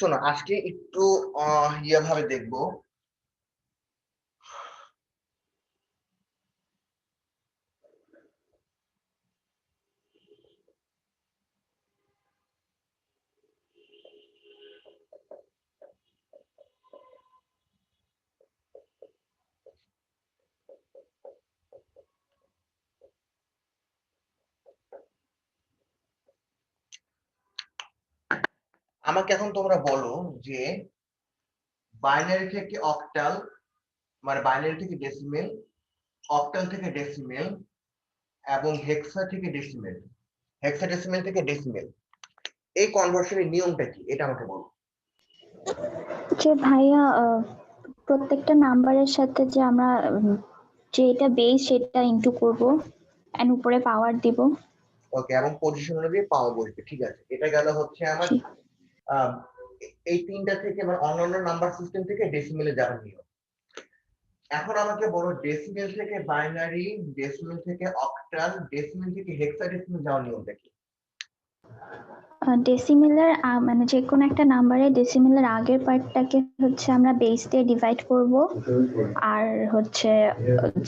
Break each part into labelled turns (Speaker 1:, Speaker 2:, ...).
Speaker 1: শোনো, আজকে একটু ভাবে দেখবো। আমাকে এখন তোমরা বলো যে বাইনারি থেকে অক্টাল, মানে বাইনারি থেকে ডেসিমেল, অক্টাল থেকে ডেসিমেল এবং হেক্সা থেকে ডেসিমেল, হেক্সাডেসিমেল থেকে ডেসিমেল, এই কনভার্সনের নিয়মটা কি এটা আমাকে বলো।
Speaker 2: যে ভাইয়া প্রত্যেকটা নাম্বারের সাথে যে আমরা যেটা বেস সেটা ইনটু করব এন্ড উপরে পাওয়ার দিব।
Speaker 1: ওকে, এবং পজিশন অনুযায়ী পাওয়ার বসবে। ঠিক আছে, এটা গেল হচ্ছে আমার এই তিনটা থেকে, মানে অন্যান্য নাম্বার সিস্টেম থেকে ডেসিমেলে যাওয়ার নিয়ম। এখন আমাকে বলো ডেসিমেল থেকে বাইনারি, ডেসিমেল থেকে অক্টাল, ডেসিমেল থেকে হেক্সাডেসিমেল যাওয়ার নিয়মটা কি?
Speaker 2: ডেসিমেলের মানে যে কোনো একটা নাম্বারে ডেসিমেলের আগের পার্টটাকে হচ্ছে আমরা বেস দিয়ে ডিভাইড করব, আর হচ্ছে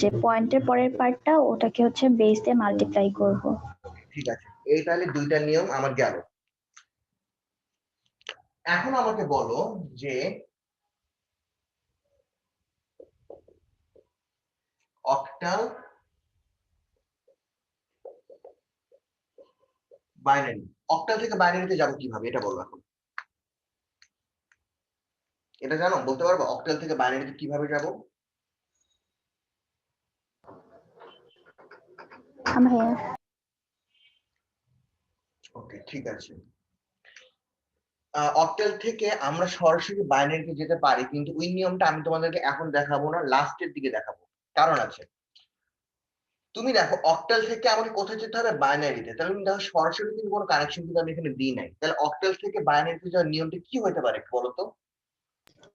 Speaker 2: যে পয়েন্টের পরের পার্টটা ওটাকে হচ্ছে বেস দিয়ে মাল্টিপ্লাই করব।
Speaker 1: ঠিক আছে, এই তাহলে দুইটা নিয়ম আমার গেল। এখন আমাকে বলো যে অক্টাল, বাইনারি, অক্টাল থেকে বাইনারিতে যাবো কিভাবে এটা বলো এখন। এটা জানো, বলতে পারবো অক্টাল থেকে বাইনারিতে কিভাবে যাবো?
Speaker 2: ভাইয়া
Speaker 1: ওকে, ঠিক আছে। অক্টাল থেকে আমরা সরাসরি বাইনারিতে যেতে পারি, কিন্তু ওই নিয়মটা আমি তোমাদেরকে এখন দেখাবো না, লাস্টের দিকে দেখাবো। কারণ আছে, তুমি দেখো অক্টাল থেকে আমাকে কোথায় যেতে হবে? বাইনারিতে। তাহলে তুমি দেখো সরাসরি কিন্তু কোনো কানেকশন কিন্তু আমি এখানে দিই নাই। তাহলে অক্টাল থেকে বাইনারিতে যাওয়ার নিয়মটা কি হতে পারে বলো তো?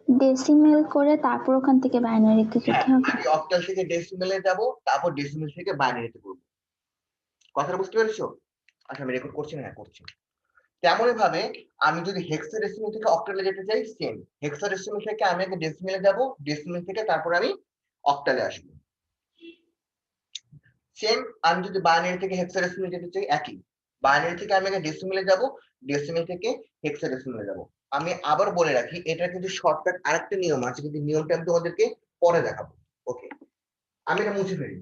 Speaker 2: ডেসিমেল করে তারপর ওখান থেকে বাইনারিতে
Speaker 1: হ্যাঁ,
Speaker 2: যেতে হবে।
Speaker 1: আমি অক্টাল থেকে ডেসিমেলে যাব, তারপর ডেসিমেল থেকে বাইনারিতে করবো। কথাটা বুঝতে পেরেছো? আচ্ছা, আমি রেকর্ড করছি না? হ্যাঁ করছি। তেমনই ভাবে আমি যদি হেক্সাডেসিমেল থেকে অক্টালে যেতে চাই, সেম হেক্সাডেসিমেল থেকে আমি আগে ডেসিমেলে যাব, ডেসিমেল থেকে তারপর আমি অক্টালে আসবো। সেম আমি যদি বাইনারি থেকে হেক্সাডেসিমেলে যেতে চাই, একই বাইনারি থেকে আমি আগে ডেসিমেলে যাব, ডেসিমেল থেকে হেক্সাডেসিমেলে যাব। আমি আবার বলে রাখি, এটা কিন্তু শর্টকাট আরেকটা নিয়ম আছে, কিন্তু নিয়মটা আমি তোমাদেরকে পরে দেখাবো। ওকে, আমি এটা মুছে ফেলি।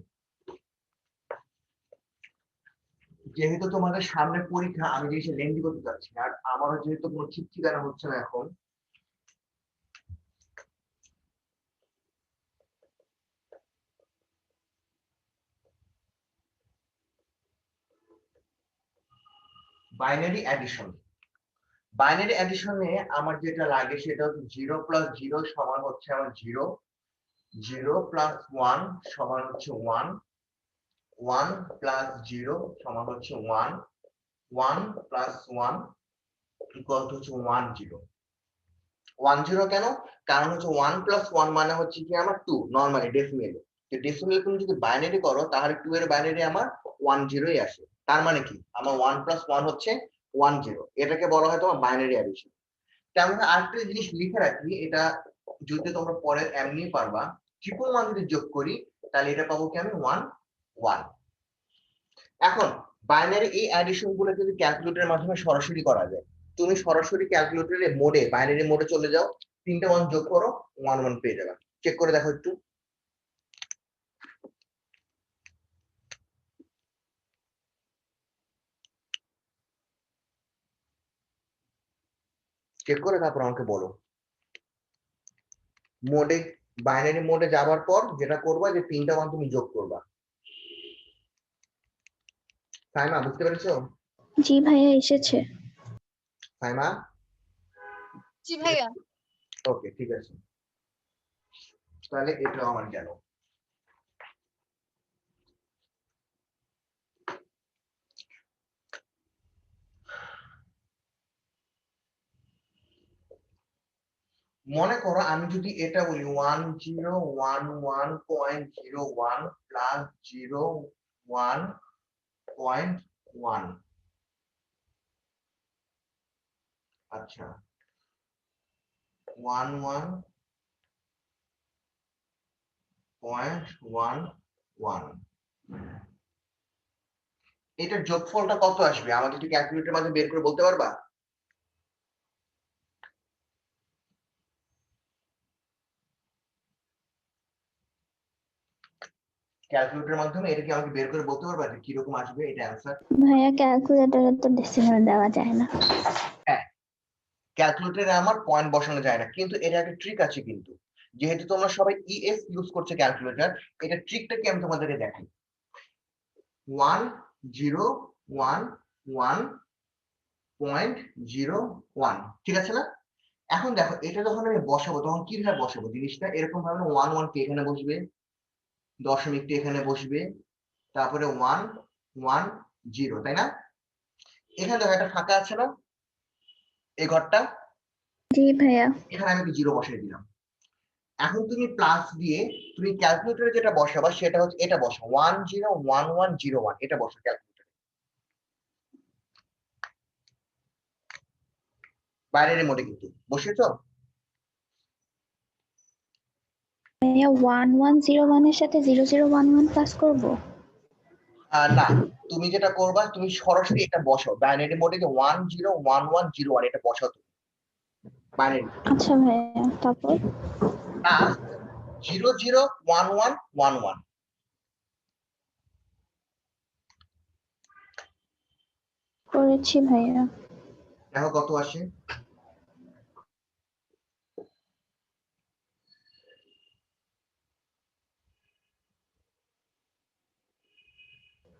Speaker 1: যেহেতু তোমাদের সামনে পরীক্ষা, আমি জিনিসটা লেন্দি করতে চাচ্ছি না, আর আমারও যেহেতু কোনো ঠিক ঠিকানা হচ্ছে না এখন, বাইনারি অ্যাডিশন, বাইনারি অ্যাডিশনে আমার যেটা লাগে সেটা হচ্ছে 0 প্লাস 0 সমান হচ্ছে আমার 0, 0 প্লাস 1 সমান হচ্ছে 1, 1 প্লাস 0 সমান হচ্ছে 1, 1 প্লাস 1 ইকুয়াল টু হচ্ছে 1 0। 1 0 কেন? কারণ হচ্ছে 1 প্লাস 1 মানে হচ্ছে কি আমার 2, নরমালি ডেসিমেলে। তো ডেসিমেলে তুমি যদি বাইনারি করো তাহলে 2 এর বাইনারি আমার 1 0ই আসে। তার মানে কি আমার 1 প্লাস 1 হচ্ছে 1 0। এটাকে বলা হয় তোমার বাইনারি অ্যাডিশন। তেমন আরেকটা জিনিস লিখে রাখি, এটা যদি তোমরা পরে এমনি পারবা, ট্রিপল ওয়ান যদি যোগ করি তাহলে এটা পাবো কি আমি 1 1। এখন বাইনারি এই অ্যাডিশন গুলো যদি ক্যালকুলেটরের মাধ্যমে সরাসরি করা যায়, তুমি সরাসরি ক্যালকুলেটরের মোডে, বাইনারি মোডে চলে যাও, তিনটা ওয়ান যোগ করো, 1 1 পেয়ে যাবে। চেক করে দেখো একটু, চেক করে তারপর আমাকে বলো। মোডে, বাইনারি মোডে যাবার পর যেটা করবা যে তিনটা ওয়ান তুমি যোগ করবা। সাইমা বুঝতে পেরেছো?
Speaker 2: জি ভাইয়া এসেছে।
Speaker 1: সাইমা,
Speaker 3: জি ভাইয়া।
Speaker 1: ওকে ঠিক আছে, তাহলে এটা আমার গেল। মনে করো আমি যদি এটা বলি 1011.01 প্লাস 01.1, আচ্ছা 11.11 এটার যোগফলটা কত আসবে আমাদের একটু ক্যালকুলেটরের মাধ্যমে বের করে বলতে পারবা? ক্যালকুলেটরের মাধ্যমে এটা কি আমাকে বের করে বলতে পারবা যে কিরকম আসবে এটা অ্যান্সার?
Speaker 2: ভাইয়া ক্যালকুলেটরে তো ডেসিমাল দেওয়া যায় না।
Speaker 1: হ্যাঁ, ক্যালকুলেটরে আমার পয়েন্ট বসানো যায় না, কিন্তু এর একটা ট্রিক আছে কিন্তু। যেহেতু তোমরা সবাই ইএস ইউজ করছো ক্যালকুলেটর, এটা ট্রিকটা কি আমি তোমাদেরকে দেখাই। 1011.01 ঠিক আছে না? এখন দেখো এটা যখন আমি বসাবো তখন কিভাবে বসাবো জিনিসটা, এরকম ভাবে 11 কে এখানে বসবে, দশমিকটি এখানে বসবে, তারপরে 110, তাই না? এখানে দেখো একটা ফাঁকা আছে না, এই ঘরটা,
Speaker 2: জি ভাইয়া।
Speaker 1: এখানে আমি একটু জিরো বসাই দিলাম। এখন তুমি প্লাস দিয়ে তুমি ক্যালকুলেটরে যেটা বসাবা সেটা হচ্ছে এটা বসা 101101, এটা বসা ক্যালকুলেটরে বাইরের মোডে কিন্তু বসেছো।
Speaker 2: ভাইয়া 1101 এর সাথে 0011 প্লাস করব।
Speaker 1: না, তুমি যেটা করবা তুমি সরাসরি এটা বসাও বাইনারি মোডে, যে 101101 এটা বসাও তুমি বাইনারি,
Speaker 2: আচ্ছা ভাইয়া, তারপর
Speaker 1: প্লাস 001111
Speaker 2: করেছি ভাইয়া।
Speaker 1: দেখো কত আসে।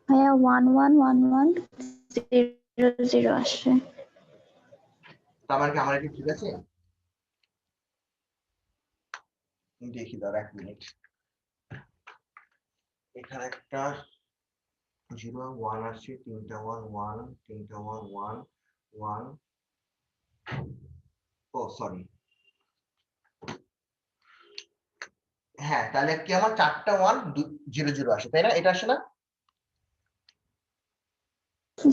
Speaker 2: ভাইয়া 111100 আসে।
Speaker 1: তার মানে কি আমার এটা ঠিক আছে? দেখি দাঁড়া 1 মিনিট, এখানে একটা 01 আসছে, তিনটা 11, তিনটা 11 ও সরি, হ্যাঁ তাহলে কি আমার 4টা 100 আসে, তাই না? এটা আসে না?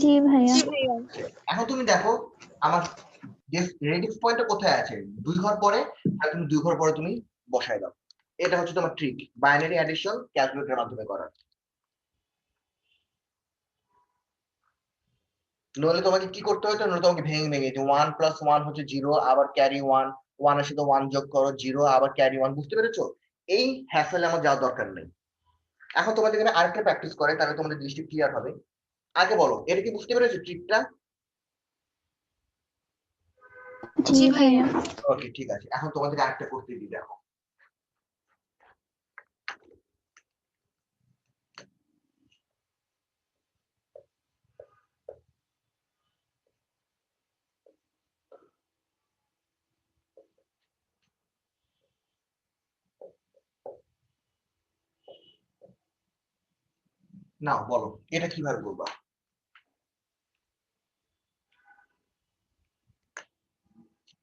Speaker 2: জি ভাইয়া।
Speaker 3: জি ভাইয়া।
Speaker 1: এখন তুমি দেখো আমার রেডিক্স পয়েন্টটা কোথায় আছে, 2 ঘর পরে, আর তুমি 2 ঘর পরে তুমি বসায় দাও। এটা হচ্ছে তোমার ট্রিক বাইনারি অ্যাডিশন ক্যালকুলেটরের মাধ্যমে করার। নইলে তোমাকে কি করতে হতো, নইলে তোমাকে ভেঙে ভেঙে যে 1 + 1 হচ্ছে 0, আবার ক্যারি 1 এর সাথে 1 যোগ করো 0, আবার ক্যারি 1, বুঝতে পেরেছো? এই হ্যাসেলে আমার যাওয়ার দরকার নেই। এখন তোমাদের এখানে আরেকটা প্র্যাকটিস করে, তাহলে তোমাদের দৃষ্টি ক্লিয়ার হবে। আগে বলো এটা কি বুঝতে পেরেছো ট্রিকটা?
Speaker 2: জি ভাইয়া।
Speaker 1: ওকে ঠিক আছে, এখন তোমাদের আরেকটা করতে দিই, দেখো। নাও বলো এটা কিভাবে বলবা।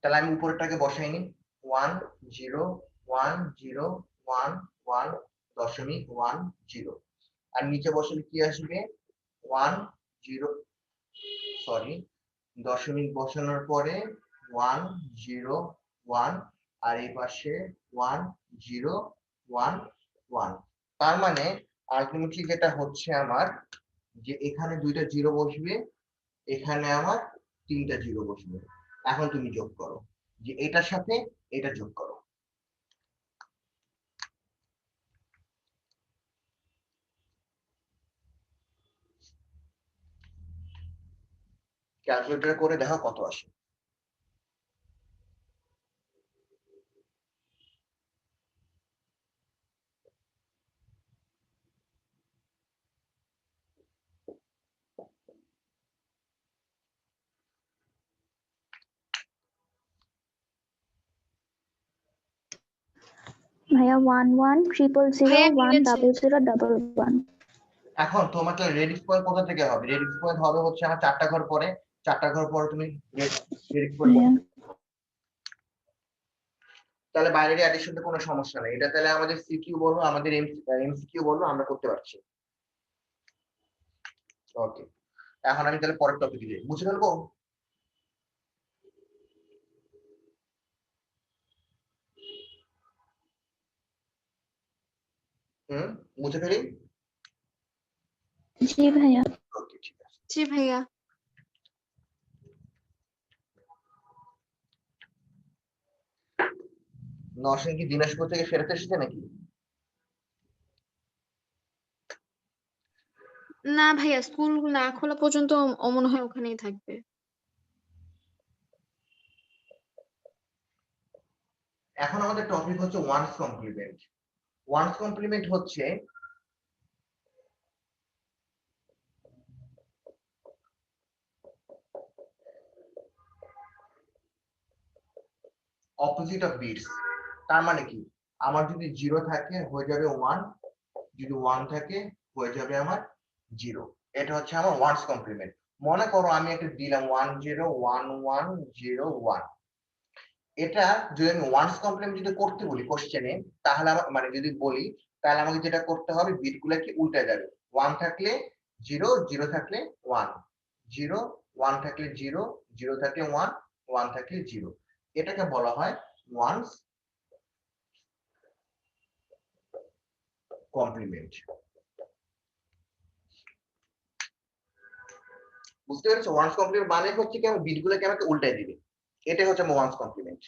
Speaker 1: তাহলে আমি উপরেরটাকে বসাই নি, 101101.10, আর নিচে বসালে কি আসবে 10, সরি, দশমিক বসানোর পরে 101, আর এই পাশে 1011। তার মানে আলটিমেটলি যেটা হচ্ছে আমার, যে এখানে 2টা 0 বসবে, এখানে আমার 3টা 0 বসবে। এখন তুমি যোগ করো, যে এটার সাথে এটা যোগ করো। ক্যালকুলেটর করে দেখো কত আসে।
Speaker 2: ভাইয়া 110001
Speaker 3: ভাইয়া মিলেছে।
Speaker 2: 10011।
Speaker 1: এখন তোমাকে রেডিক্স পয়েন্ট কোথা থেকে হবে, রেডিক্স পয়েন্ট হবে হচ্ছে আমার 4টা ঘর পরে, 4টা ঘর পরে তুমি রেডিক্স পয়েন্ট
Speaker 2: ভাইয়া
Speaker 1: তাহলে বাইনারি অ্যাডিশনটা কোনো সমস্যা নেই, এটা তাহলে আমাদের সিকিউ বলো আমাদের এমসিকিউ বলো আমরা করতে পারছি। ওকে, এখন আমি তাহলে পরের টপিকে যাই, বুঝে ফেলবো। মুছে ফেলি।
Speaker 2: জি ভাইয়া।
Speaker 1: ওকে, ঠিক আছে।
Speaker 3: জি ভাইয়া।
Speaker 1: নরসিং কি দিনাজপুর থেকে ফেরত এসেছে নাকি?
Speaker 3: না ভাইয়া, স্কুল না খোলা পর্যন্ত ও মনে হয় ওখানেই থাকবে।
Speaker 1: এখন আমাদের টপিক হচ্ছে ওয়ান্স কমপ্লিমেন্ট। ওয়ান্স কমপ্লিমেন্ট হচ্ছে অপোজিট অফ বিটস। তার মানে কি, আমার যদি 0 থাকে হয়ে যাবে 1, যদি 1 থাকে হয়ে যাবে আমার 0। এটা হচ্ছে আমার ওয়ান্স কমপ্লিমেন্ট। মনে করো আমি একটা দিলাম 1 0 1 1 0 1। এটা যদি আমি ওয়ান্স কমপ্লিমেন্ট যদি করতে বলি কোশ্চেনে, তাহলে আমার মানে যদি বলি, তাহলে আমাকে যেটা করতে হবে বিটগুলোকে উল্টে যাবে। 1 থাকলে 0, 0 থাকলে 1, 0 1 থাকলে 0, 0 থাকলে 1, 1 থাকলে 0। এটাকে বলা হয় ওয়ান্স কমপ্লিমেন্ট। বুঝতে পেরেছো? ওয়ান্স কমপ্লিমেন্ট মানে হচ্ছে কি, আমি বিটগুলোকে আমাকে উল্টাই দিবে। এটাই হচ্ছে আমার ওয়ান্স কমপ্লিমেন্ট।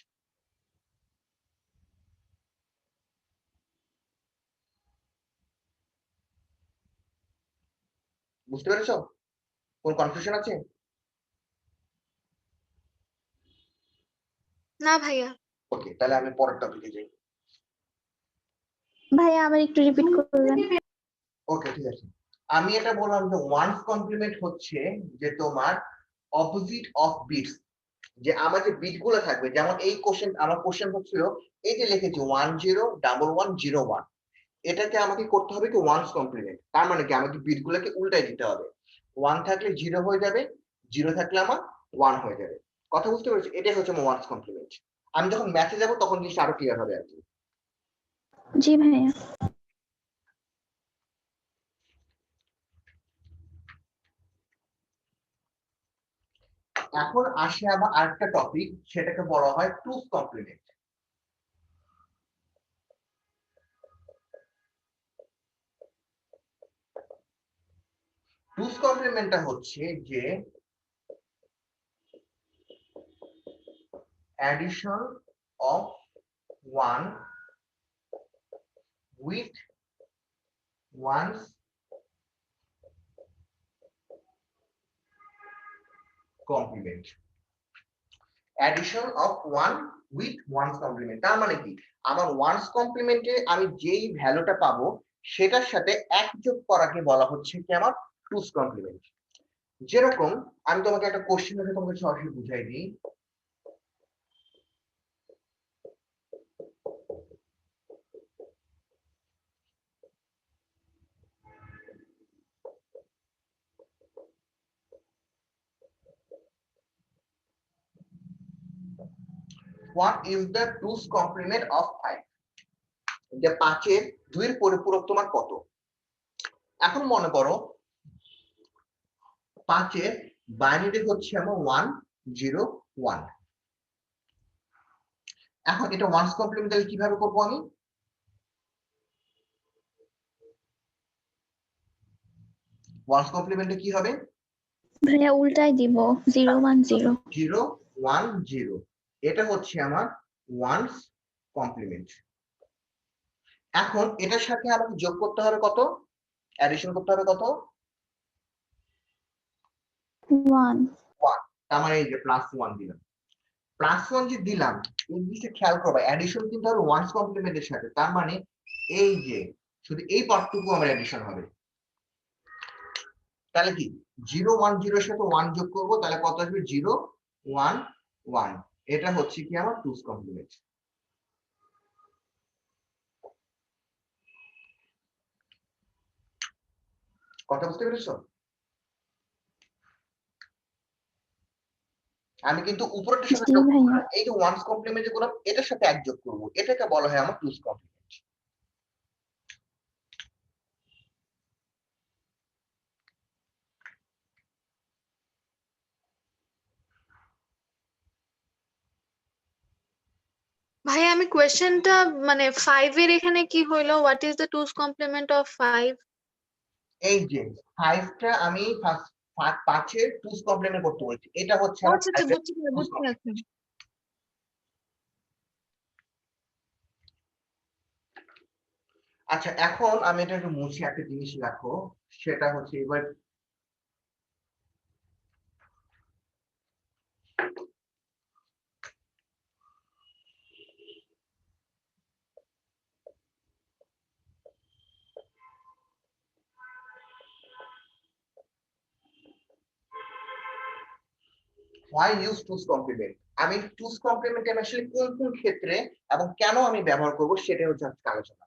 Speaker 1: বুঝতে পেরেছো? কোন কনফিউশন আছে?
Speaker 3: না ভাইয়া।
Speaker 1: ওকে, তাহলে আমি পরের টপিকে যাই।
Speaker 2: ভাইয়া আবার একটু রিপিট করবেন।
Speaker 1: ওকে, ঠিক আছে। আমি এটা বললাম যে ওয়ান্স কমপ্লিমেন্ট হচ্ছে যে তোমার অপোজিট অফ বিটস। যে আমার যে বিট গুলো থাকবে, যেমন এই কোশ্চেন, আমার কোশ্চেন হচ্ছিল এই যে লিখেছি 1 0 1 1 0 1, এটাকে আমাকে করতে হবে কি ওয়ান্স কমপ্লিমেন্ট। তার মানে কি, আমাকে বিট গুলোকে উল্টাই দিতে হবে। 1 থাকলে 0 হয়ে যাবে, 0 থাকলে আমার 1 হয়ে যাবে। কথা বুঝতে পেরেছি? এটাই হচ্ছে আমার ওয়ান্স কমপ্লিমেন্ট। আমি যখন ম্যাথে যাব তখন জিনিসটা আরো ক্লিয়ার হবে আর কি।
Speaker 2: জি ভাইয়া।
Speaker 1: এখন আসে আবার আরেকটা টপিক, সেটাকে বলা হয় টুস কমপ্লিমেন্ট। টুস কমপ্লিমেন্টটা হচ্ছে যে addition of 1 with one's complement। addition of 1 with one's complement তার মানে কি, আমার ওয়ান্স কমপ্লিমেন্টে আমি যেই ভ্যালুটা পাবো সেটার সাথে এক যোগ করাকে বলা হচ্ছে কি আমার টুস কমপ্লিমেন্ট। যেরকম আমি তোমাকে একটা কোশ্চেন লিখে তোমাকে সরাসরি বুঝাই দিই। What is the 2's complement of 5? যে 5 এর 2 এর পরিপূরক তোমার কত? এখন মনে করো 5 এর বাইনারি হচ্ছে আমার 1 0 1। এখন এটা ওয়ান্স কমপ্লিমেন্ট তাহলে কিভাবে করব আমি? ওয়ান্স কমপ্লিমেন্টে কি হবে?
Speaker 2: ভাইয়া উল্টাই দিব, 0 1 0।
Speaker 1: 0 1 0, এটা হচ্ছে আমার ওয়ান্স কমপ্লিমেন্ট। এখন এটার সাথে আমাকে যোগ করতে হবে কত? অ্যাডিশন করতে হবে কত?
Speaker 2: 1।
Speaker 1: 1। তার মানে এই যে +1 দিলাম। +1 যে দিলাম, এই জিনিসটা খেয়াল করবা, অ্যাডিশন কিন্তু হবে ওয়ান্স কমপ্লিমেন্টের সাথে। তার মানে এই যে শুধু এই পার্টটুকু আমার অ্যাডিশন হবে। তাহলে কি 0 1 0 এর সাথে 1 যোগ করব, তাহলে কত আসবে? 0 1 1। এটা হচ্ছে কি আমার টুস কমপ্লিমেন্ট। কথা বুঝতে পেরেছো? আমি কিন্তু উপরেরটার সাথে
Speaker 2: জি
Speaker 1: যোগ করব
Speaker 2: ভাইয়া।
Speaker 1: না, এই যে ওয়ান্স কমপ্লিমেন্ট যেগুলো এটার সাথে এক যোগ করব, এটাকে বলা হয় আমার টুস কমপ্লিমেন্ট।
Speaker 3: ভাইয়া আমি কোয়েশ্চেনটা মানে 5 এর এখানে কি হইলো, what is the two's complement of 5?
Speaker 1: এই যে 5টা আমি ফার্স্ট 5-এর টুস কমপ্লিমেন্ট করতে বলছি, এটা হচ্ছে
Speaker 3: ও
Speaker 1: আমার
Speaker 3: আচ্ছা আচ্ছা,
Speaker 1: 5-এর
Speaker 3: বুঝতে
Speaker 1: টুস
Speaker 3: বুঝতে
Speaker 1: কমপ্লিমেন্ট।
Speaker 3: পারছি।
Speaker 1: আচ্ছা, এখন আমি এটা একটু মুছি, একটা জিনিস রাখো, সেটা হচ্ছে এবার why use টুস কমপ্লিমেন্ট। আমি টুস কমপ্লিমেন্ট আমি আসলে কোন কোন ক্ষেত্রে এবং কেন আমি ব্যবহার করব সেটা হচ্ছে আজকে আলোচনা।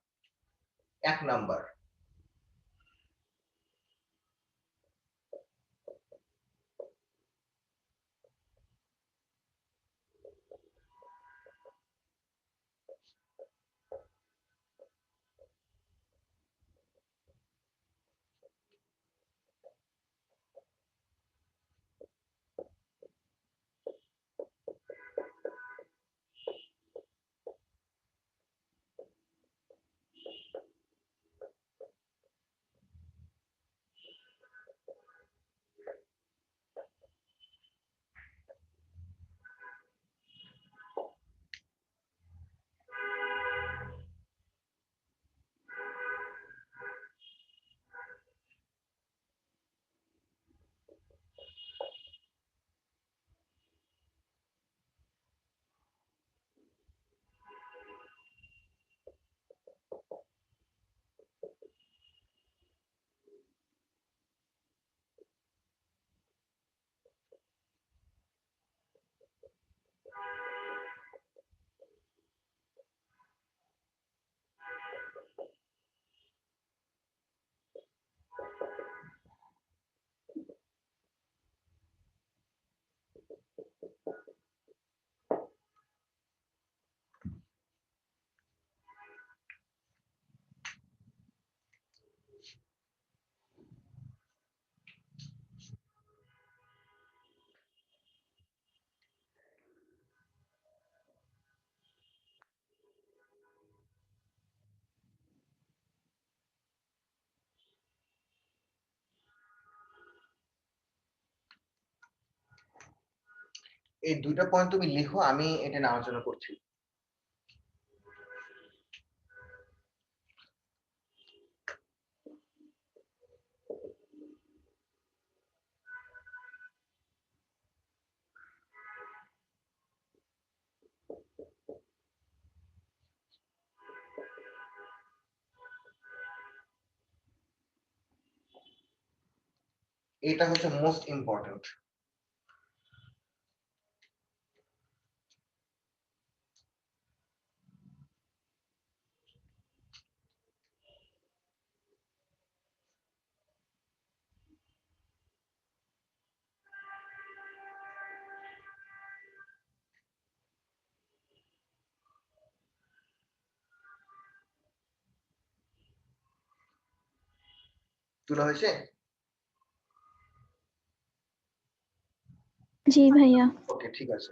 Speaker 1: 1 নাম্বার, এই দুইটা পয়েন্ট তুমি লিখো, আমি এটা আলোচনা করছি। এটা হচ্ছে মোস্ট ইম্পর্টেন্ট। তোলা হয়েছে?
Speaker 2: জি ভাইয়া।
Speaker 1: ওকে, ঠিক আছে।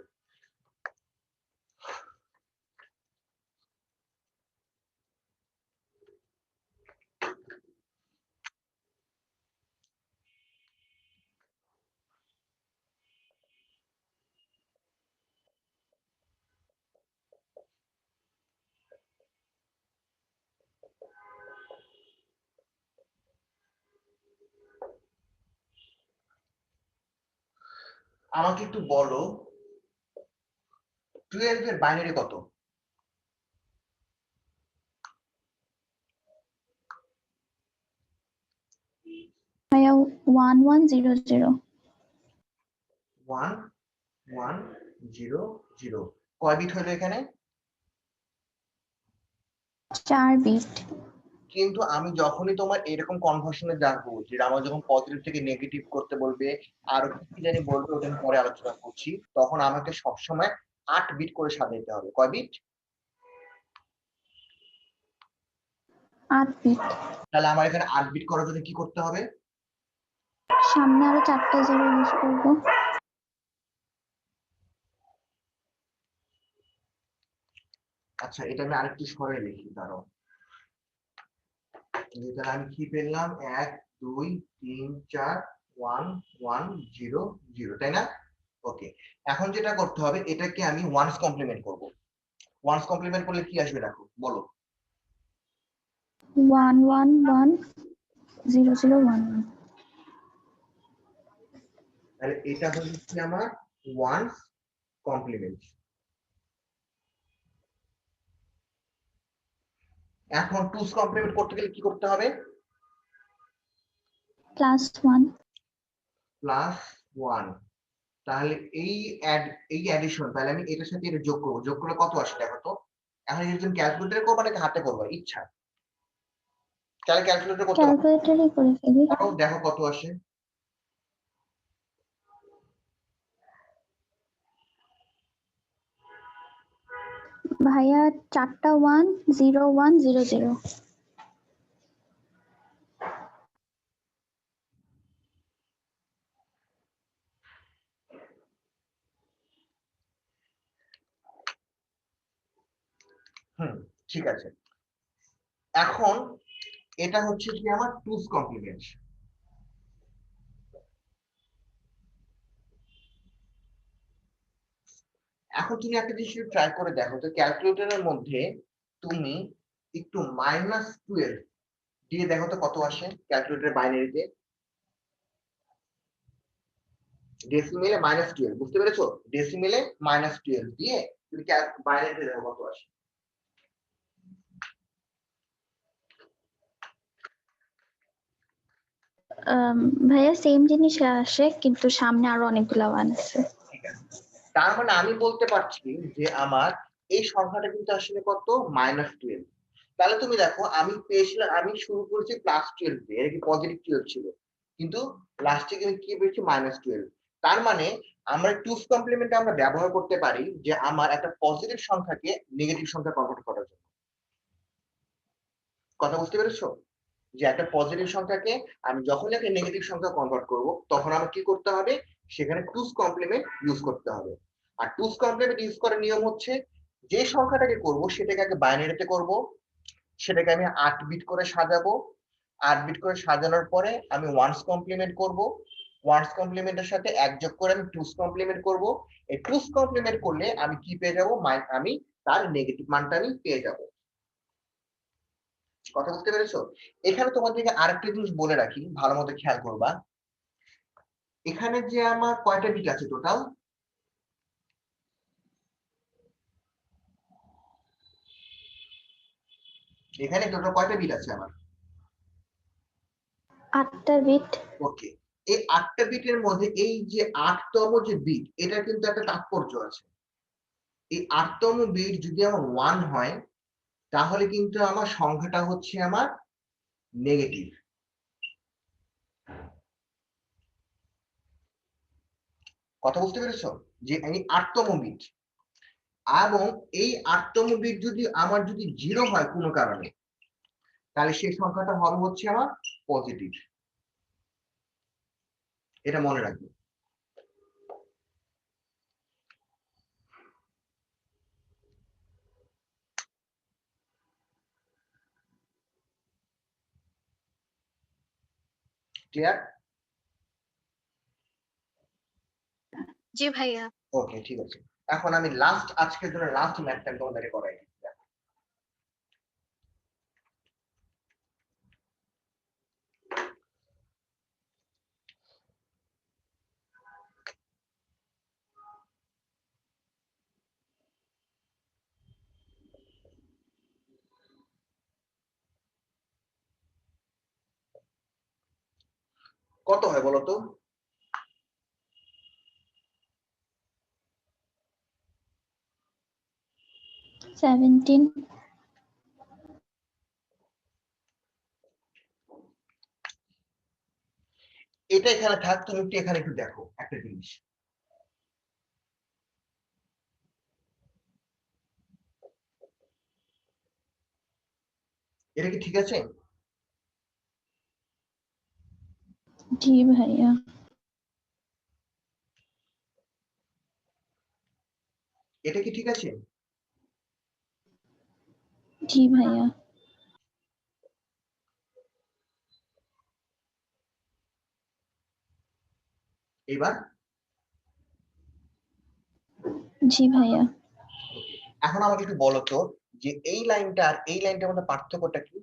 Speaker 1: আমাকে একটু বলো 12 এর বাইনারি কত?
Speaker 2: ভাইয়া 1100।
Speaker 1: 1100। কয় বিট হলো এখানে?
Speaker 2: 4 বিট।
Speaker 1: কিন্তু আমি যখনই তোমার এরকম কনভার্সনে যাবো, যে আমার যখন পজিটিভ থেকে নেগেটিভ করতে বলবে, আর কি জানি বলবে, ওটা আমি পরে আলোচনা করছি, তখন আমাকে সবসময় 8 বিট করে সাজাইতে হবে। কয় বিট?
Speaker 2: 8 বিট।
Speaker 1: তাহলে আমার এখানে 8 বিট করার জন্য কি করতে হবে?
Speaker 2: সামনে আরো 4টা জিরো ইউজ করব।
Speaker 1: আচ্ছা এটা আমি আরেকটু সরে লিখি, দাঁড়াও। তাহলে আমি কি পেলাম, 1 2 3 4 1 1 0 0, তাই না? ওকে, এখন যেটা করতে হবে, এটাকে আমি ওয়ান্স কমপ্লিমেন্ট করব। ওয়ান্স কমপ্লিমেন্ট করলে কি আসবে দেখো, বলো।
Speaker 2: 1 1 1 0 0 1 1।
Speaker 1: তাহলে এটা হচ্ছে আমার ওয়ান্স কমপ্লিমেন্ট। এখন টুস কমপ্লিমেন্ট করতে গেলে কি করতে হবে?
Speaker 2: +1
Speaker 1: +1। তাহলে এই অ্যাডিশন, তাহলে আমি এটার সাথে এটা যোগ করবো, যোগ করলে কত আসে দেখো তো। এখন এর জন্য ক্যালকুলেটরে করবো নাকি হাতে করবো, ইচ্ছা। তাহলে ক্যালকুলেটর করতে পারো,
Speaker 2: ক্যালকুলেটরই করে ফেলি।
Speaker 1: দেখো কত আসে।
Speaker 2: ভাইয়া 4টা 1 0 1 0 0।
Speaker 1: হুম, ঠিক আছে। এখন এটা হচ্ছে কি আমার টুস কমপ্লিমেন্ট। এখন তুমি একটা জিনিস ট্রাই করে দেখো তো, ক্যালকুলেটরের মধ্যে তুমি একটু -12 দিয়ে দেখো তো কত আসে ক্যালকুলেটরের বাইনারিতে। ডেসিমেলে -12, বুঝতে পেরেছো? ডেসিমেলে -12 দিয়ে তুমি বাইনারিতে দেখো কত আসে।
Speaker 2: ভাইয়া সেম জিনিস আসে, কিন্তু সামনে আরো অনেকগুলা 1 আছে।
Speaker 1: ঠিক আছে, তার মানে আমি বলতে পারছি যে আমার এই সংখ্যাটা কিন্তু আসলে কত, -12। তাহলে তুমি দেখো, আমি পেয়েছিলাম, আমি শুরু করেছি +12 দিয়ে, এটা কি +12 ছিল, কিন্তু লাস্টে কিন্তু কি পেয়েছি, -12। তার মানে আমরা টুস কমপ্লিমেন্টে আমরা ব্যবহার করতে পারি যে আমার একটা পজিটিভ সংখ্যাকে নেগেটিভ সংখ্যা কনভার্ট করার জন্য। কথা বুঝতে পেরেছো? যে একটা পজিটিভ সংখ্যাকে আমি যখনই একটা নেগেটিভ সংখ্যা কনভার্ট করব, তখন আমার কি করতে হবে, সেখানে টুস কমপ্লিমেন্ট ইউজ করতে হবে। আর টুস কমপ্লিমেন্ট ইউজ করার নিয়ম হচ্ছে, যে সংখ্যাটাকে করব সেটাকে আগে বাইনারিতে করব, সেটাকে আমি 8 বিট করে সাজাবো। 8 বিট করে সাজানোর পরে আমি ওয়ান্স কমপ্লিমেন্ট করব। ওয়ান্স কমপ্লিমেন্টের সাথে এক যোগ করে আমি টুস কমপ্লিমেন্ট করব। এই টুস কমপ্লিমেন্ট করলে আমি কি পেয়ে যাব, আমি তার নেগেটিভ মানটা আমি পেয়ে যাব। কথা বুঝতে পেরেছো? এখানে তোমাদেরকে আরেকটা জিনিস বলে রাখি, ভালো মতো খেয়াল করবা। এখানে যে আমার কয়টা বিট আছে টোটাল, এখানে টোটাল কয়টা বিট আছে আমার?
Speaker 2: 8টা বিট।
Speaker 1: ওকে, এই 8টা বিটের মধ্যে এই যে 8তম যে বিট, এটা কিন্তু একটা তাৎপর্য আছে। এই 8তম বিট যদি আমার 1 হয়, তাহলে কিন্তু আমার সংখ্যাটা হচ্ছে আমার নেগেটিভ। কথা বুঝতে পেরেছো? যে এই 8তম বিট, এবং এই 8তম বিট যদি আমার যদি 0 হয় কোনো কারণে, তাহলে সেই সংখ্যাটা হবে হচ্ছে আমার পজিটিভ। এটা মনে রাখবে। ক্লিয়ার?
Speaker 3: জি ভাইয়া।
Speaker 1: ওকে, ঠিক আছে। এখন আমি আজকের জন্য লাস্ট ম্যাথটা তোমাদেরকে করাই দিচ্ছি। কত হয় বলো তো?
Speaker 2: 17।
Speaker 1: এটা এখানে থাক, তুমি একটু এখানে একটু দেখো একটা জিনিস। এটা কি ঠিক আছে?
Speaker 2: জি ভাইয়া।
Speaker 1: এটা কি ঠিক আছে?
Speaker 2: জি ভাইয়া।
Speaker 1: এবার
Speaker 2: জি ভাইয়া।
Speaker 1: এখন আমাকে একটু বলো তো যে এই লাইনটা আর এই লাইনটার মধ্যে পার্থক্যটা কি?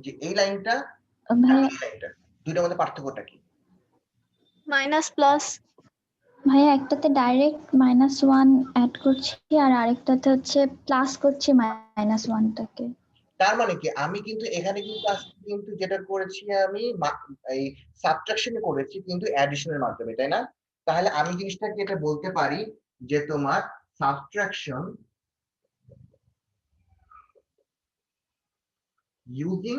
Speaker 1: যে এই লাইনটা আর
Speaker 2: ভাইয়া
Speaker 1: এই লাইনটা দুইটার মধ্যে পার্থক্যটা কি?
Speaker 3: Minus plus.
Speaker 2: ভাইয়া একটাতে ডাইরেক্ট -1 অ্যাড করছি আর আরেকটাতে হচ্ছে প্লাস করছি -1টাকে।
Speaker 1: তার মানে কি আমি কিন্তু এখানে কিন্তু আজকে কিন্তু যেটা করেছি আমি এই সাবট্রাকশনে করেছি কিন্তু অ্যাডিশনের মাধ্যমে, তাই না? তাহলে আমি জিনিসটাকে এটা বলতে পারি যে তোমার সাবট্রাকশন ইউজিং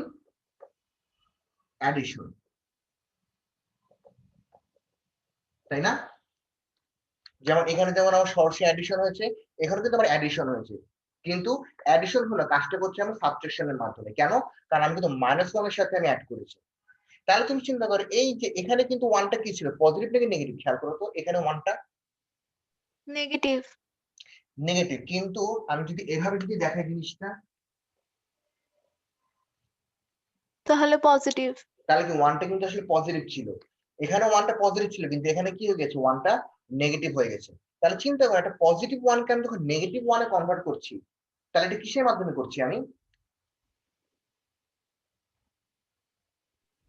Speaker 1: অ্যাডিশন, তাই না? যেমন এখানে যেমন আমার সরাসরি অ্যাডিশন হয়েছে, এখানে কিন্তু আমার অ্যাডিশন হয়েছে, কিন্তু অ্যাডিশন হলো কাজটা করছে আমি সাবট্রাকশনের মাধ্যমে। কেন? কারণ আমি কিন্তু -1 এর সাথে আমি অ্যাড করেছি। তাহলে তুমি চিন্তা করো এই যে এখানে কিন্তু 1টা কি ছিল, পজিটিভ নাকি নেগেটিভ? খেয়াল করো তো এখানে 1টা
Speaker 3: নেগেটিভ।
Speaker 1: নেগেটিভ, কিন্তু আমি যদি এভাবে যদি দেখাই জিনিসটা,
Speaker 3: তাহলে পজিটিভ।
Speaker 1: তাহলে কি 1টা কিন্তু আসলে পজিটিভ ছিল, এখানে 1টা পজিটিভ ছিল, কিন্তু এখানে কি হয়ে গেছে 1টা নেগেটিভ হয়ে গেছে। তাহলে চিন্তা করো একটা পজিটিভ 1কে আমি যখন নেগেটিভ 1 এ কনভার্ট করছি, তাহলে এটা কিসের মাধ্যমে করছি আমি?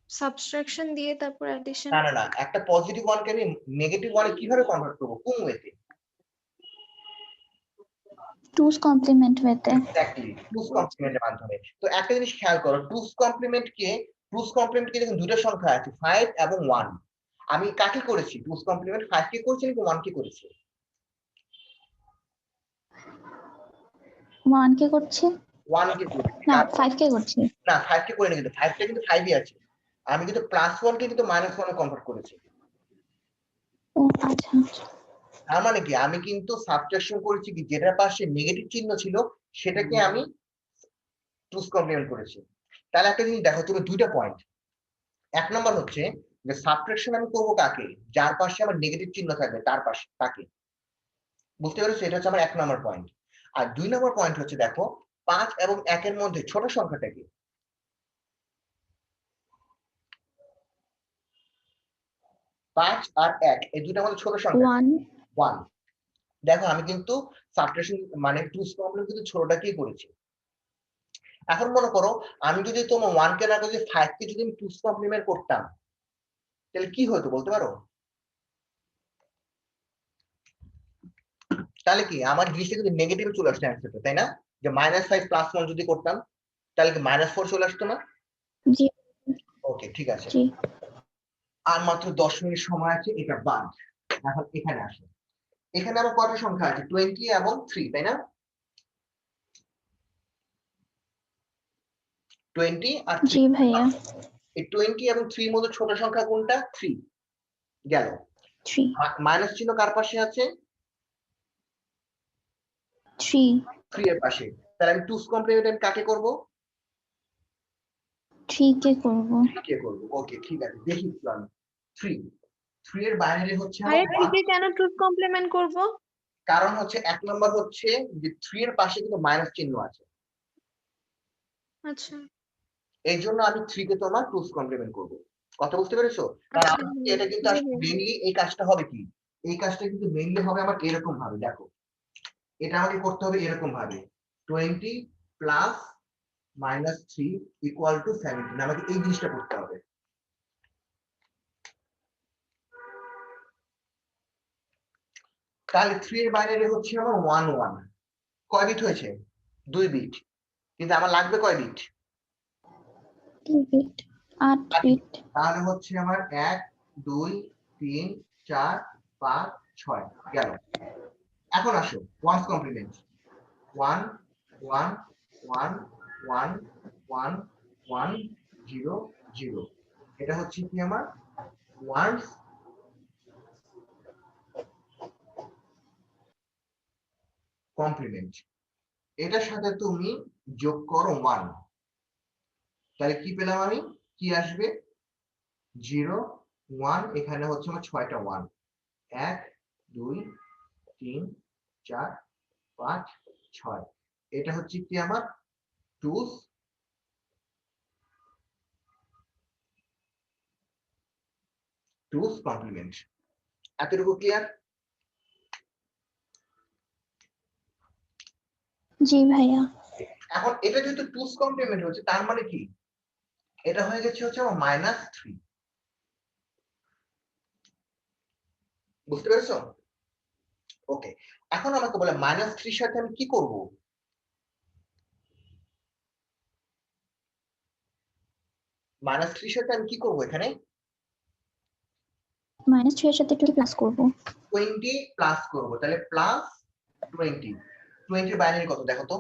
Speaker 3: সাবট্রাকশন দিয়ে তারপর অ্যাডিশন।
Speaker 1: না না না, একটা পজিটিভ 1কে আমি নেগেটিভ 1 এ কিভাবে কনভার্ট করব, কোন ওয়েতে?
Speaker 2: টুস কমপ্লিমেন্ট ওয়েতে।
Speaker 1: এক্স্যাক্টলি, টুস কমপ্লিমেন্টের মাধ্যমে। তো একটা জিনিস খেয়াল করো, টুস কমপ্লিমেন্ট কে দেখুন দুটো সংখ্যা আছে 5 এবং 1। আমি কাকে করেছি টুস কমপ্লিমেন্ট, 5 কে করেছি নাকি 1 কে করেছি?
Speaker 2: 1 কে করছি
Speaker 1: 1 কে করেছি,
Speaker 2: না
Speaker 1: কারণ
Speaker 2: 5 কে করছি।
Speaker 1: না 5 কে করিনি, কিন্তু 5 টা কিন্তু 5 ই আছে। আমি কিন্তু +1 কে কিন্তু -1 এ কনভার্ট করেছি।
Speaker 2: ও আচ্ছা আচ্ছা।
Speaker 1: তার মানে কি আমি কিন্তু সাবট্রাকশন করেছি কি যেটার পাশে নেগেটিভ চিহ্ন ছিল সেটাকে আমি টুস কমপ্লিমেন্ট করেছি। তাহলে একটা জিনিস দেখো, তুমি দুইটা পয়েন্ট। এক নম্বর হচ্ছে যে সাবট্রাকশন আমি করব কাকে, যার পাশে আমার নেগেটিভ চিহ্ন থাকবে তার পাশে তাকে। বুঝতে পেরেছো? এটা হচ্ছে আমার 1 নম্বর পয়েন্ট। আর 2 নম্বর পয়েন্ট হচ্ছে দেখো 5 এবং 1 এর মধ্যে ছোট সংখ্যাটা কি? 5 আর 1 এই দুইটার মধ্যে ছোট সংখ্যা
Speaker 2: 1
Speaker 1: 1। দেখো আমি কিন্তু সাবট্রাকশন মানে টুস কমপ্লিমেন্ট কিন্তু ছোটটাকেই করেছি। এখন মনে করো আমি যদি তোমার 1 কে না করে 5 কে যদি আমি টুস কমপ্লিমেন্ট করতাম, তাহলে কি হতো বলতে পারো? তাহলে কি আমার জিনিসটা কিন্তু নেগেটিভে চলে আসতো অ্যান্সারটা, তাই না? যে -5 +1 যদি করতাম তাহলে কি -4 চলে আসতো না?
Speaker 2: জি
Speaker 1: ওকে, ঠিক আছে।
Speaker 2: জি।
Speaker 1: আর মাত্র 10 মিনিট সময় আছে, এটা বাদ। এখন এখানে আসে, এখানে আমার কয়টা সংখ্যা আছে, 20 এবং 3, তাই না? 20 আর 3।
Speaker 2: জি ভাইয়া।
Speaker 1: এই 20 এবং 3 এর মধ্যে ছোট সংখ্যা কোনটা? 3 গেল।
Speaker 2: 3
Speaker 1: মাইনাস চিহ্ন কার পাশে আছে?
Speaker 2: 3
Speaker 1: 3 এর পাশে। তাহলে আমি টুস কমপ্লিমেন্ট আমি কাকে করব?
Speaker 2: 3 কে করব।
Speaker 1: 3 কে করব। ওকে, ঠিক আছে, দেখি একটু আমি। 3 3 এর বাইনারি হচ্ছে আমার
Speaker 3: ভাইয়া
Speaker 1: 1।
Speaker 3: থ্রিকে কেন টুস কমপ্লিমেন্ট করব?
Speaker 1: কারণ হচ্ছে 1 নম্বর হচ্ছে যে 3 এর পাশে কিন্তু মাইনাস চিহ্ন আছে।
Speaker 3: আচ্ছা
Speaker 1: এই জন্য আমি 3 কে তোমার টুস কমপ্লিমেন্ট করব। কথা বুঝতে পেরেছো? কারণ
Speaker 3: আচ্ছা।
Speaker 1: আমার এটা কিন্তু
Speaker 3: জি
Speaker 1: আসলে
Speaker 3: ভাইয়া।
Speaker 1: মেইনলি এই কাজটা হবে কি? এই কাজটা কিন্তু মেইনলি হবে আমার এরকম ভাবে, দেখো। এটা আমাকে করতে হবে এরকম ভাবে। 20 প্লাস -3 ইকুয়াল টু 17। আমাকে এই জিনিসটা করতে হবে। তাহলে 3 এর বাইনারি হচ্ছে আমার 1 1। কয় বিট হয়েছে? 2 বিট। কিন্তু আমার লাগবে কয় বিট?
Speaker 2: 2 bit 8
Speaker 1: 8 bit.
Speaker 2: বিট।
Speaker 1: তাহলে হচ্ছে আমার 1 2 3 4 5 6 গেল। এখন আসো ওয়ান্স কমপ্লিমেন্ট। 1 1 1 1 1 1 0 0। এটা হচ্ছে কি আমার ওয়ান্স কমপ্লিমেন্ট। এটার সাথে তুমি যোগ করো 1, তাহলে কি পেলাম আমি? কি আসবে? 0 1। এখানে হচ্ছে আমার 6টা 1, 1 2 3 4 5 6 এটা হচ্ছে কি আমার 2's কমপ্লিমেন্ট। এতটুকু ক্লিয়ার?
Speaker 2: জি ভাইয়া।
Speaker 1: এখন এটা যেহেতু 2's কমপ্লিমেন্ট হচ্ছে তার মানে কি এটা হয়ে গেছে হচ্ছে আমার -3। বুঝতে পেরেছো? ওকে, এখন আমাকে বলে -3 সাথে আমি কি করব? -3 সাথে আমি কি করব এখানে?
Speaker 2: -3 এর সাথে 2 প্লাস করব।
Speaker 1: 20 প্লাস করব, তাহলে প্লাস 20। 20 এর বাইনারি কত দেখো তো?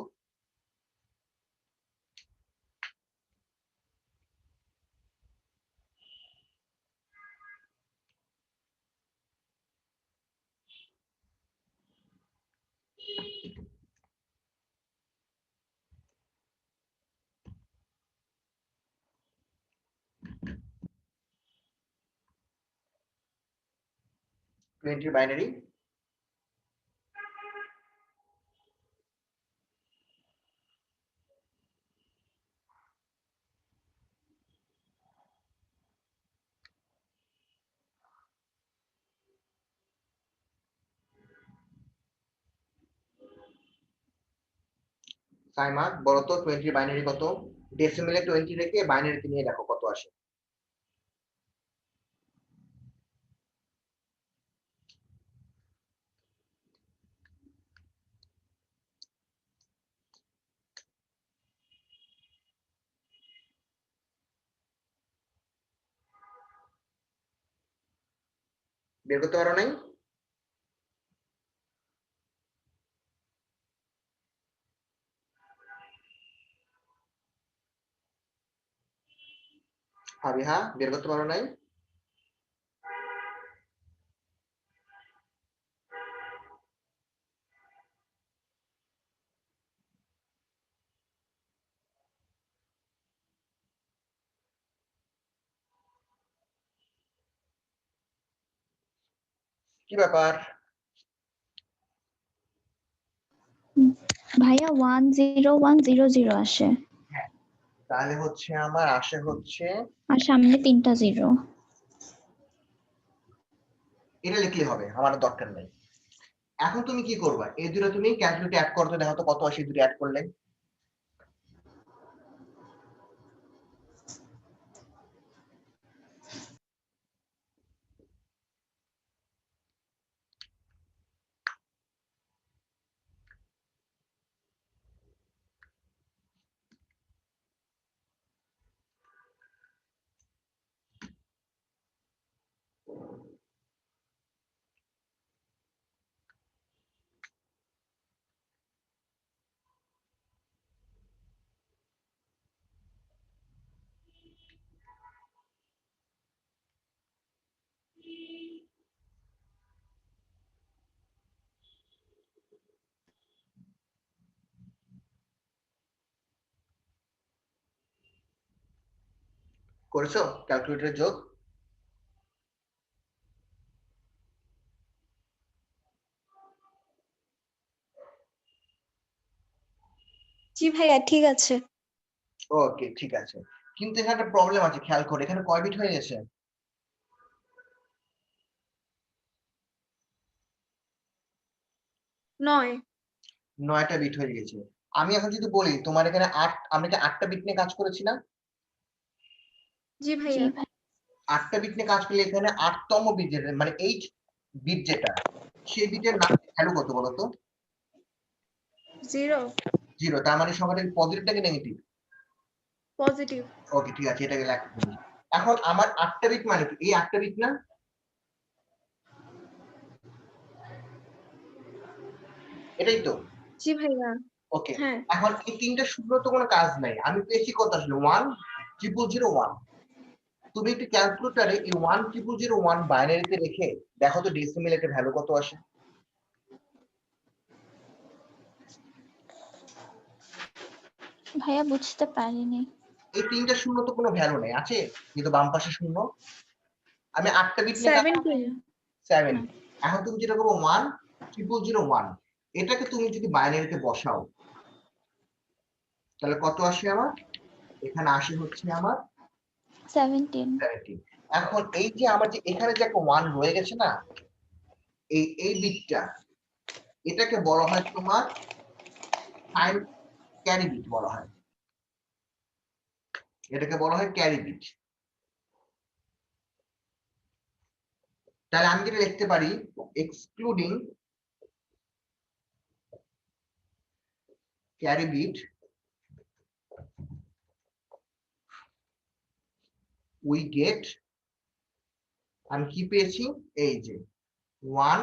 Speaker 1: টোয়েন্টি বাইনারি সাইমা বলো তো 20 বাইনারি কত? ডেসিমেলে 20 রেখে বাইনারিতে নিয়ে দেখো কত আসে। বের করতে পারো নাই? হাবিহা বের করতে পারো নাই? কি ব্যাপার?
Speaker 2: ভাইয়া 10100 আসে।
Speaker 1: হ্যাঁ, তাহলে হচ্ছে আমার আসে হচ্ছে
Speaker 2: আর সামনে 3টা 0।
Speaker 1: এটা লিখলে হবে, আমার দরকার নেই। এখন তুমি কি করবা, এই দুটো তুমি ক্যালকুলেটে অ্যাড করতে দেখো তো কত আসে দুটো অ্যাড করলে। করেছো ক্যালকুলেটরের যোগ?
Speaker 3: জি ভাইয়া ঠিক আছে।
Speaker 1: ওকে ঠিক আছে, কিন্তু এখানে একটা প্রবলেম আছে, খেয়াল করে এখানে কয় বিট হয়ে গেছে?
Speaker 3: 9।
Speaker 1: 9টা বিট হয়ে গেছে। আমি এখন যদি বলি তোমার এখানে 8, আমরা কি 8টা বিট নিয়ে কাজ করেছি না?
Speaker 3: জি
Speaker 2: জি
Speaker 3: ভাইয়া।
Speaker 2: ভাই।
Speaker 1: 8টা বিট নিয়ে কাজ করলে এখানে 8তম বিট যেটা মানে 8 বিট যেটা, সেই বিটের নাম ভ্যালু কত বলো তো?
Speaker 3: 0।
Speaker 1: 0, তার মানে সংখ্যাটা পজিটিভ নাকি নেগেটিভ?
Speaker 3: পজিটিভ।
Speaker 1: ওকে ঠিক আছে, এটাকে লেখা। এখন আমার 8টা বিট মানে কি, এই 8টা বিট না? এটাই তো?
Speaker 3: জি ভাইয়া।
Speaker 1: ওকে,
Speaker 3: হ্যাঁ।
Speaker 1: এখন এই তিনটা শূন্য তো কোনো কাজ নাই, আমি পেয়েছি কত আসলে 10001। তুমি একটু ক্যালকুলেটরে এই 10001 বাইনারিতে রেখে দেখো তো ডেসিমেল এর ভ্যালু কত আসে।
Speaker 2: ভাইয়া বুঝতে পারিনি।
Speaker 1: এই তিনটা শূন্য তো কোনো ভ্যালু নেই, আছে কিন্তু বাম পাশে শূন্য। আমি 8টা বিট নিয়ে
Speaker 3: 17।
Speaker 1: 7। এখন তুমি যেটা করবো 10001, এটাকে তুমি যদি বাইনারিতে বসাও তাহলে কত আসে আমার? এখানে আসে হচ্ছে আমার
Speaker 2: 17।
Speaker 1: 17। এখন এই যে আমার যে এখানে যে একটা 1 রয়ে গেছে না, এই বিটটা, এটাকে বলা হয় তোমার টাইম ক্যারি বিট বলা হয়। এটাকে বলা হয় ক্যারি বিট। তাহলে আমি যেটা লিখতে পারি, excluding carry bit we get, আমি কি পেয়েছি, এই যে 1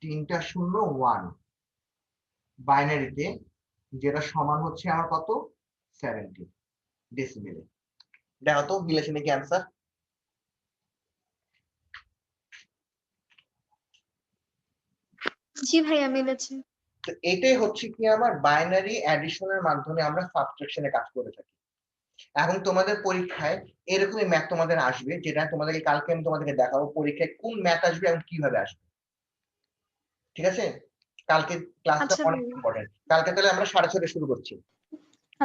Speaker 1: 3টা 0 1 বাইনারিতে, যেটা সমান হচ্ছে আমার কত, 70 ডেসিমেলে। দেখো তো মিলেছে নাকি অ্যান্সার?
Speaker 3: জি ভাইয়া মিলেছে।
Speaker 1: তো এটাই হচ্ছে কি আমার বাইনারি অ্যাডিশনের মাধ্যমে আমরা সাবট্রাকশনে কাজ করে থাকি। এখন তোমাদের পরীক্ষায় এরকমই ম্যাথ তোমাদের আসবে, যেটা তোমাদেরকে কালকে আমি তোমাদেরকে দেখাবো পরীক্ষায় কোন ম্যাথ আসবে এবং কিভাবে আসবে। ঠিক আছে? কালকে ক্লাসটা
Speaker 3: আচ্ছা
Speaker 1: অনেক
Speaker 3: ভাইয়া।
Speaker 1: ইম্পর্টেন্ট। কালকে তাহলে আমরা 6:30 শুরু করছি।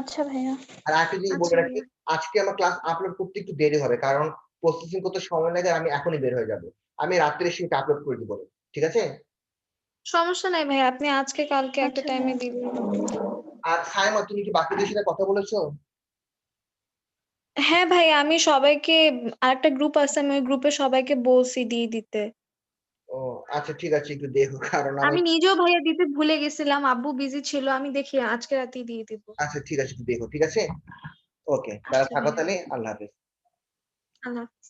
Speaker 2: আচ্ছা ভাইয়া।
Speaker 1: আর আরেকটা জিনিস বলে
Speaker 3: আচ্ছা
Speaker 1: রাখি,
Speaker 3: ভাইয়া,
Speaker 1: আজকে আমার ক্লাস আপলোড করতে একটু দেরি হবে, কারণ প্রসেসিং করতে সময় লাগে, আর আমি এখনই বের হয়ে যাবো। আমি রাত্রে সেটা আপলোড করে দিব। ঠিক আছে?
Speaker 3: সমস্যা নাই ভাইয়া, আপনি আজকে কালকে একটা
Speaker 2: আচ্ছা
Speaker 3: টাইমে
Speaker 2: ভাইয়া।
Speaker 3: দিলেন।
Speaker 1: আর সাইমা, তুমি কি বাকিদের সাথে কথা বলেছো?
Speaker 3: হ্যাঁ ভাইয়া, আমি সবাইকে, আরেকটা গ্রুপ আছে, আমি ওই গ্রুপে সবাইকে বলছি দিয়ে দিতে।
Speaker 1: ও আচ্ছা, ঠিক আছে, একটু দেখো, কারণ আমার,
Speaker 3: আমি নিজেও ভাইয়া দিতে ভুলে গেছিলাম, আব্বু বিজি ছিল, আমি দেখি আজকে রাতেই দিয়ে দিব।
Speaker 1: আচ্ছা ঠিক আছে, একটু দেখো। ঠিক আছে? ওকে, তাহলে
Speaker 3: আচ্ছা
Speaker 1: থাকো
Speaker 3: ভাইয়া,
Speaker 1: তাহলে। আল্লাহ হাফেজ।
Speaker 3: আল্লাহ হাফেজ।